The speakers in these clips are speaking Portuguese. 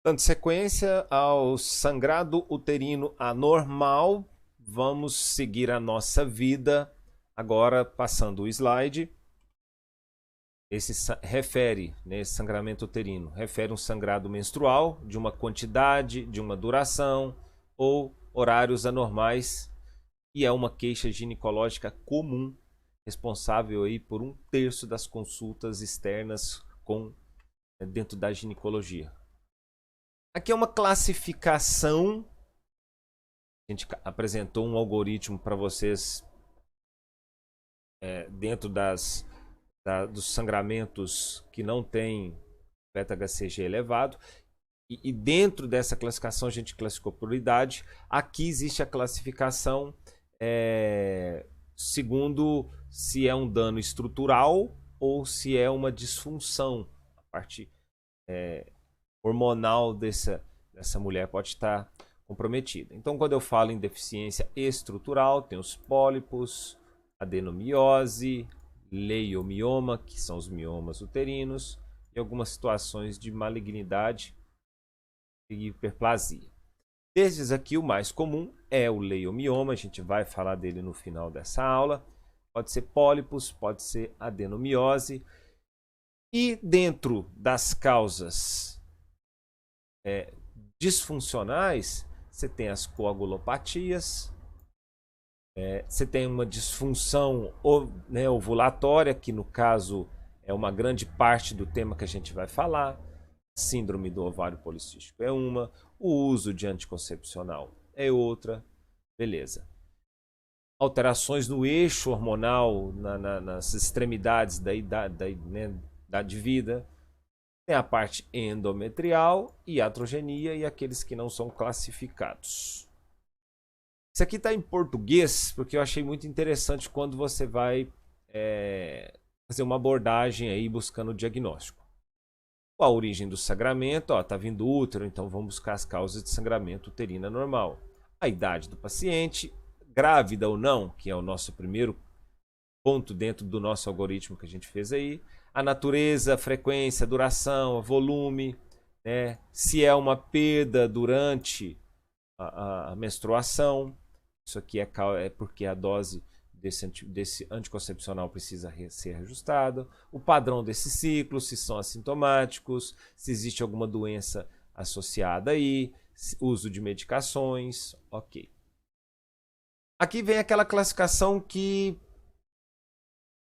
Dando sequência ao sangrado uterino anormal, vamos seguir a nossa vida. Agora, passando o slide, refere, né, esse sangramento uterino, refere um sangrado menstrual de uma quantidade, de uma duração ou horários anormais e é uma queixa ginecológica comum, responsável aí por 1/3 das consultas externas dentro da ginecologia. Aqui é uma classificação. A gente apresentou um algoritmo para vocês dentro dos sangramentos que não tem beta-HCG elevado. E dentro dessa classificação a gente classificou por idade. Aqui existe a classificação segundo se é um dano estrutural ou se é uma disfunção. A parte hormonal dessa mulher pode estar comprometida. Então, quando eu falo em deficiência estrutural, tem os pólipos, adenomiose, leiomioma, que são os miomas uterinos, e algumas situações de malignidade e hiperplasia. Desses aqui, o mais comum é o leiomioma, a gente vai falar dele no final dessa aula. Pode ser pólipos, pode ser adenomiose. E dentro das causas disfuncionais, você tem as coagulopatias, você tem uma disfunção ovulatória, que no caso é uma grande parte do tema que a gente vai falar. Síndrome do ovário policístico é uma, o uso de anticoncepcional é outra, beleza. Alterações no eixo hormonal, nas extremidades da idade de vida. Tem a parte endometrial, iatrogenia e aqueles que não são classificados. Isso aqui está em português porque eu achei muito interessante quando você vai fazer uma abordagem aí buscando o diagnóstico. A origem do sangramento, está vindo útero, então vamos buscar as causas de sangramento uterino anormal. A idade do paciente, grávida ou não, que é o nosso primeiro ponto dentro do nosso algoritmo que a gente fez aí. A natureza, a frequência, a duração, o volume, né? Se é uma perda durante a menstruação. Isso aqui é porque a dose desse anticoncepcional precisa ser ajustada. O padrão desse ciclo, se são assintomáticos, se existe alguma doença associada aí, uso de medicações, ok. Aqui vem aquela classificação que,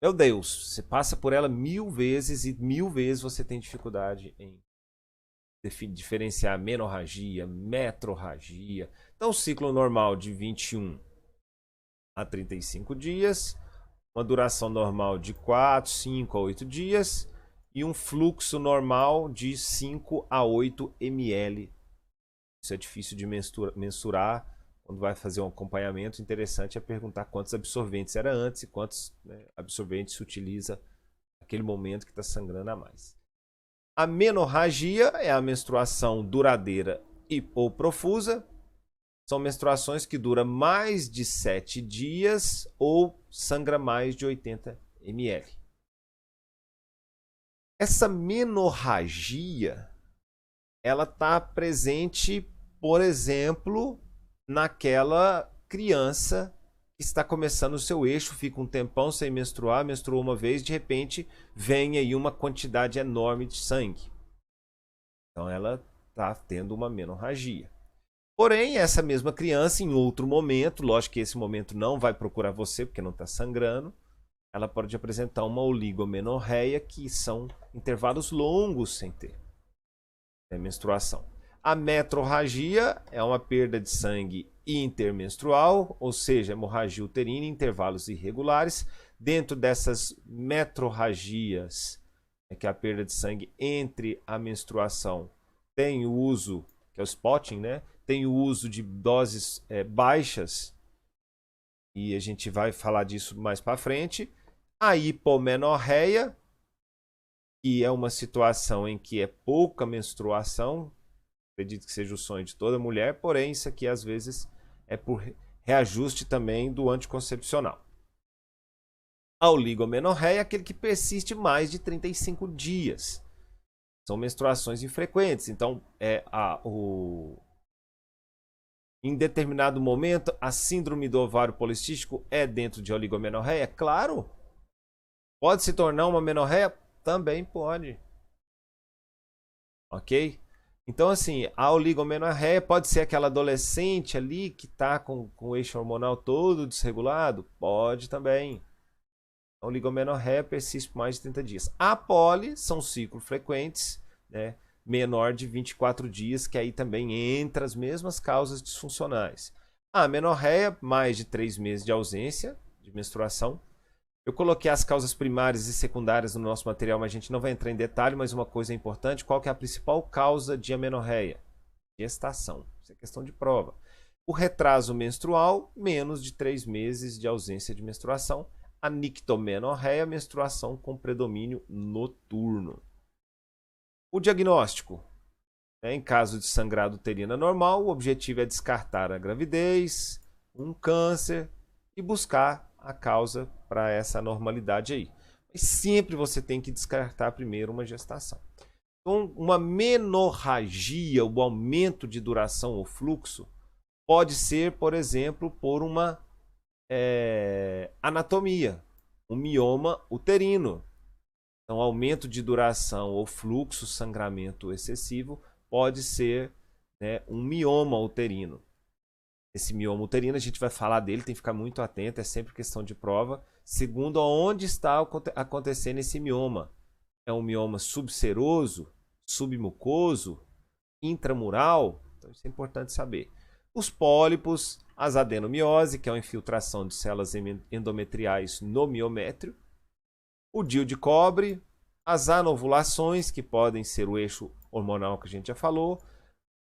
meu Deus, você passa por ela 1000 vezes e 1000 vezes você tem dificuldade em diferenciar menorragia, metrorragia. Então, o ciclo normal de 21 a 35 dias, uma duração normal de 4, 5 a 8 dias e um fluxo normal de 5 a 8 ml. Isso é difícil de mensurar. Quando vai fazer um acompanhamento, interessante é perguntar quantos absorventes era antes e quantos absorventes se utiliza naquele momento que está sangrando a mais. A menorragia é a menstruação duradeira ou profusa. São menstruações que duram mais de 7 dias ou sangra mais de 80 ml. Essa menorragia, ela está presente, por exemplo, naquela criança que está começando o seu eixo, fica um tempão sem menstruar, menstruou uma vez, de repente vem aí uma quantidade enorme de sangue. Então ela está tendo uma menorragia. Porém, essa mesma criança, em outro momento, lógico que esse momento não vai procurar você, porque não está sangrando, ela pode apresentar uma oligomenorreia, que são intervalos longos sem ter menstruação. A metrorragia é uma perda de sangue intermenstrual, ou seja, hemorragia uterina em intervalos irregulares. Dentro dessas metrorragias, que é a perda de sangue entre a menstruação, tem o uso, que é o spotting, né? Tem o uso de doses baixas, e a gente vai falar disso mais para frente. A hipomenorreia, que é uma situação em que é pouca menstruação, acredito que seja o sonho de toda mulher, porém isso aqui às vezes é por reajuste também do anticoncepcional. A oligomenorreia é aquele que persiste mais de 35 dias. São menstruações infrequentes. Então, em determinado momento, a síndrome do ovário policístico é dentro de oligomenorreia? Claro. Pode se tornar uma menorreia? Também pode. Ok? Então, assim, a oligomenorreia pode ser aquela adolescente ali que está com o eixo hormonal todo desregulado? Pode também. A oligomenorreia persiste por mais de 30 dias. A poli são ciclos frequentes, né, menor de 24 dias, que aí também entra as mesmas causas disfuncionais. A menorreia, mais de 3 meses de ausência de menstruação. Eu coloquei as causas primárias e secundárias no nosso material, mas a gente não vai entrar em detalhe, mas uma coisa importante, qual que é a principal causa de amenorreia? Gestação. Isso é questão de prova. O retraso menstrual, menos de 3 meses de ausência de menstruação. A nictomenorreia, menstruação com predomínio noturno. O diagnóstico. Em caso de sangrado uterino anormal, o objetivo é descartar a gravidez, um câncer e buscar a causa para essa anormalidade aí. Mas sempre você tem que descartar primeiro uma gestação. Então, uma menorragia, o aumento de duração ou fluxo, pode ser, por exemplo, por uma anatomia, um mioma uterino. Então, aumento de duração ou fluxo, sangramento excessivo, pode ser, né, um mioma uterino. Esse mioma uterino, a gente vai falar dele, tem que ficar muito atento, é sempre questão de prova. Segundo, onde está acontecendo esse mioma? É um mioma subseroso, submucoso, intramural? Então, isso é importante saber. Os pólipos, as adenomiose, que é a infiltração de células endometriais no miométrio. O DIU de cobre, as anovulações, que podem ser o eixo hormonal que a gente já falou,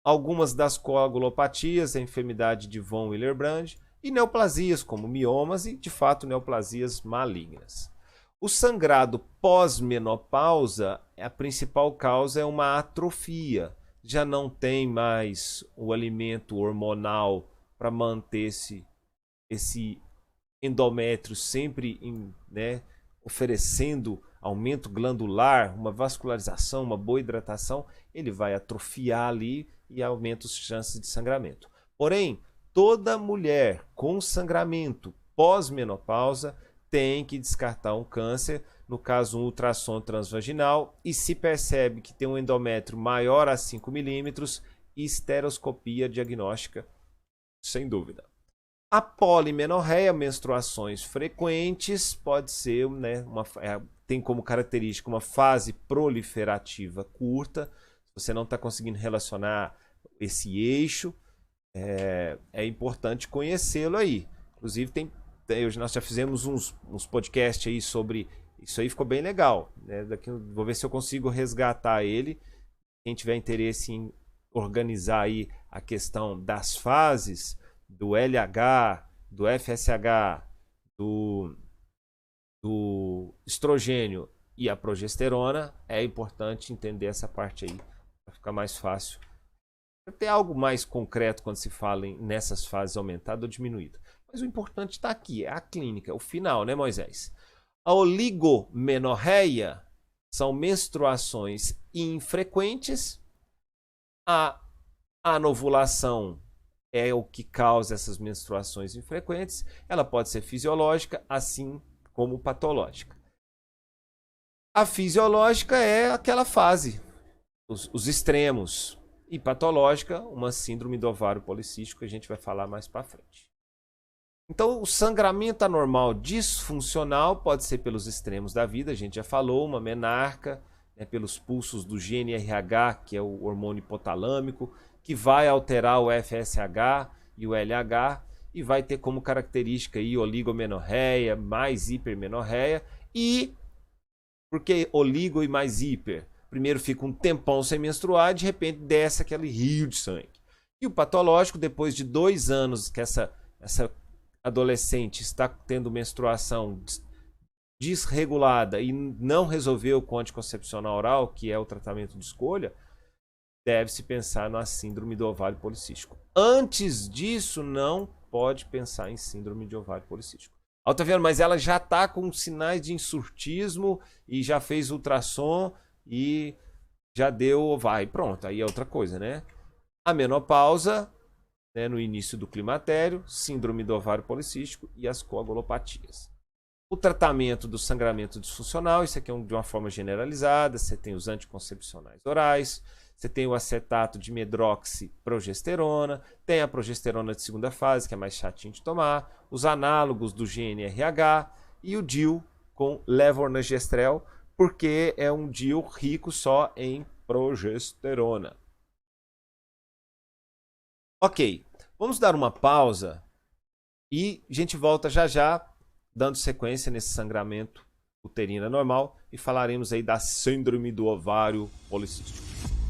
algumas das coagulopatias, a enfermidade de von Willebrand, e neoplasias, como miomas e, de fato, neoplasias malignas. O sangrado pós-menopausa, a principal causa é uma atrofia. Já não tem mais o alimento hormonal para manter esse endométrio sempre né, oferecendo aumento glandular, uma vascularização, uma boa hidratação, ele vai atrofiar ali e aumenta as chances de sangramento. Porém, toda mulher com sangramento pós-menopausa tem que descartar um câncer, no caso um ultrassom transvaginal, e se percebe que tem um endométrio maior a 5 milímetros, esteroscopia diagnóstica, sem dúvida. A polimenorreia, menstruações frequentes, pode ser, né, tem como característica uma fase proliferativa curta. Se você não está conseguindo relacionar esse eixo, é importante conhecê-lo aí. Inclusive, nós já fizemos uns podcasts aí sobre isso aí, ficou bem legal. Né? Vou ver se eu consigo resgatar ele. Quem tiver interesse em organizar aí a questão das fases, do LH, do FSH, do estrogênio e a progesterona, é importante entender essa parte aí para ficar mais fácil. Tem algo mais concreto quando se fala nessas fases aumentada ou diminuída. Mas o importante está aqui, é a clínica, o final, né, Moisés? A oligomenorreia são menstruações infrequentes. A anovulação é o que causa essas menstruações infrequentes. Ela pode ser fisiológica, assim como patológica. A fisiológica é aquela fase, os extremos. E patológica, uma síndrome do ovário policístico, que a gente vai falar mais para frente. Então, o sangramento anormal disfuncional pode ser pelos extremos da vida, a gente já falou, uma menarca, né, pelos pulsos do GnRH, que é o hormônio hipotalâmico, que vai alterar o FSH e o LH e vai ter como característica aí oligomenorreia, mais hipermenorreia. E por que oligo e mais hiper? Primeiro fica um tempão sem menstruar e de repente desce aquele rio de sangue. E o patológico, depois de 2 anos que essa adolescente está tendo menstruação desregulada e não resolveu com anticoncepcional oral, que é o tratamento de escolha, deve-se pensar na síndrome do ovário policístico. Antes disso, não pode pensar em síndrome de ovário policístico. Tá vendo? Mas ela já está com sinais de insurtismo e já fez ultrassom e já deu, vai, pronto, aí é outra coisa, né? A menopausa, né, no início do climatério, síndrome do ovário policístico e as coagulopatias. O tratamento do sangramento disfuncional, isso aqui é de uma forma generalizada, você tem os anticoncepcionais orais, você tem o acetato de medroxiprogesterona, tem a progesterona de segunda fase, que é mais chatinho de tomar, os análogos do GnRH e o DIU com levonorgestrel, porque é um DIU rico só em progesterona. Ok, vamos dar uma pausa e a gente volta já já, dando sequência nesse sangramento uterino anormal e falaremos aí da síndrome do ovário policístico.